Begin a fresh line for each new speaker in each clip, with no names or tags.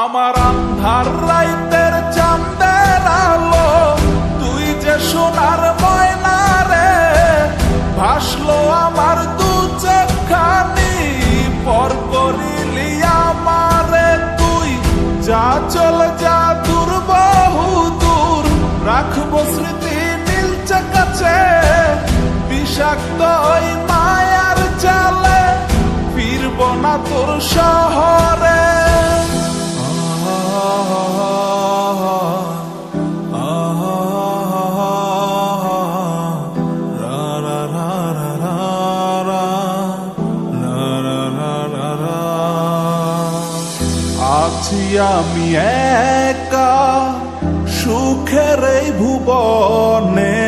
আমার আন্ধার রাইতের চাঁদের আলো, তুই যে সোনার ময়না রে, ভাসলো আমার দু চোখখানি, পর করিলি আমারে তুই। যা চলে যা দূর বহু দূর, রাখবো স্মৃতি নীলচে কাছে, বিষাক্ত ওই মায়ার জালে, ফিরব না তোর শহরে। আছি আমি একা সুখের এই ভুবনে,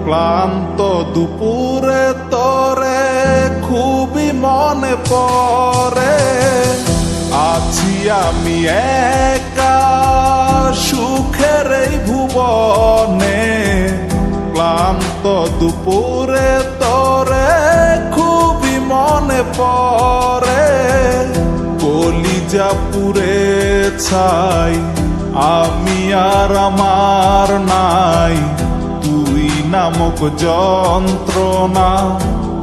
ক্লান্ত দুপুরে তোরে খুবই মনে পড়ে। আছি আমি একা সুখের এই ভুবনে, ক্লান্ত দুপুরে তোরে খুবই মনে পড়ে। কলিজা পুড়ে ছাই, আমি আর আমার নাই, তুই নামক যন্ত্রণা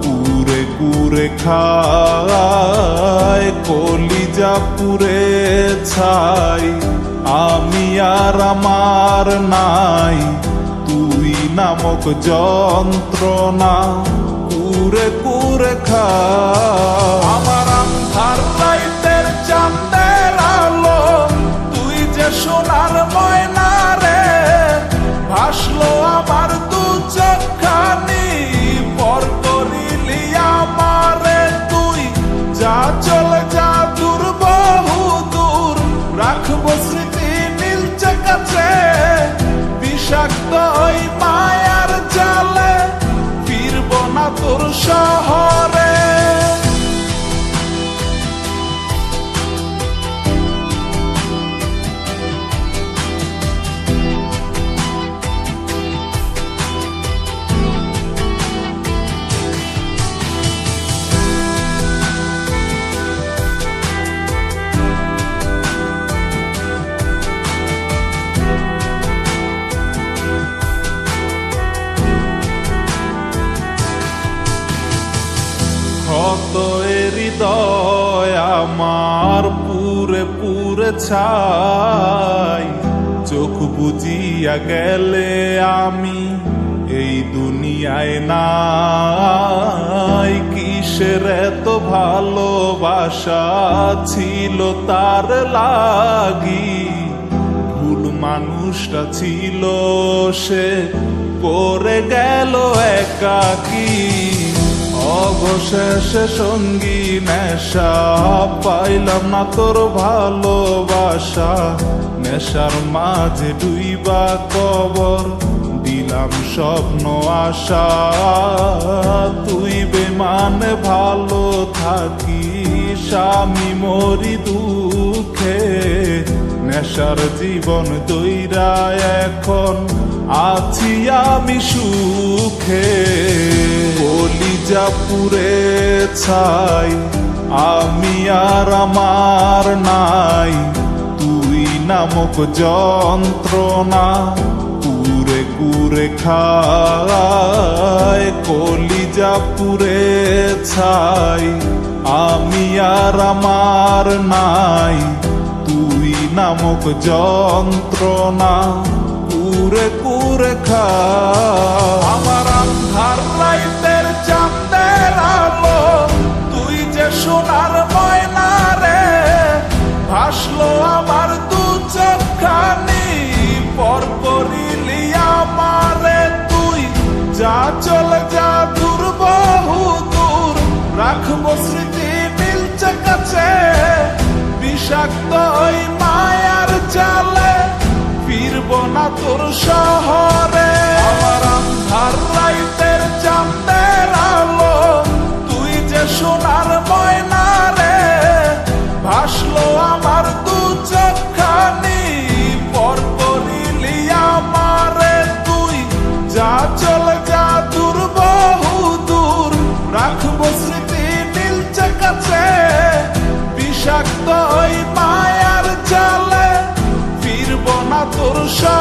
কুরে কুরে খায়। কলিজা পুড়ে ছাই, আমি আর আমার নাই, তুই নামক যন্ত্রণা কুরে কুরে খায়। আমার আন্ধার রাইতের চাঁদের আলো, তুই যে সোনার ময়না রে, ভাসলো আমার দু চোখখানি, পর করিলি আমারে তুই। যা চলে যা দূর বহু দূর, রাখবো স্মৃতি নীলচে কাছে, বিষাক্ত ওই মায়ার জালে, ফিরব না তোর শহরে। ক্ষত হৃদয় আমার পুরে পুরে ছাই, চোখ বুজিয়া গেলে আমি এই দুনিয়ায় নাই। কিসের এত ভালোবাসা ছিল তার লাগি, ভুল মানুষটা ছিল সে, করে গেল একাকী। অবশেষে সঙ্গী নেশা, পাইলাম না তোর ভালোবাসা, নেশার মাঝে ডুইবা কবর দিলাম স্বপ্ন আশা। তুই বেমানে ভালো থাকিস, আমি মরি দুঃখে, নেশার জীবন দইরা এখন আছি আমি সুখে। কলিজা পুড়ে ছাই, আমি আর আমার নাই, তুই নামক যন্ত্রণা কুরে কুরে খায়। কলিজা পুড়ে ছাই, আমি আর আমার নাই, তুই নামক যন্ত্রণা কুরে কুরে খায়। আমার আন্ধার রাইতের চাঁদের আলো, তুই যে সোনার ময়না রে, ভাসলো আমার দু চোখখানি, পর করিলি আমারে তুই। যা চলে যা দূর বহু দূর, রাখবো স্মৃতি নীলচে কাছে, বিষাক্ত ওই মায়ার জালে, ফিরব না তোর শহরে। আমার আন্ধার রাইতের চাঁদের আলো, তুই যে সোনার ময়না রে, ভাসলো আমার দু চোখখানি, পর করিলি আমারে তুই। যা চলে যা দূর বহু দূর, রাখবো স্মৃতি নীলচে কাছে, বিষাক্ত ওই মায়ার সংসার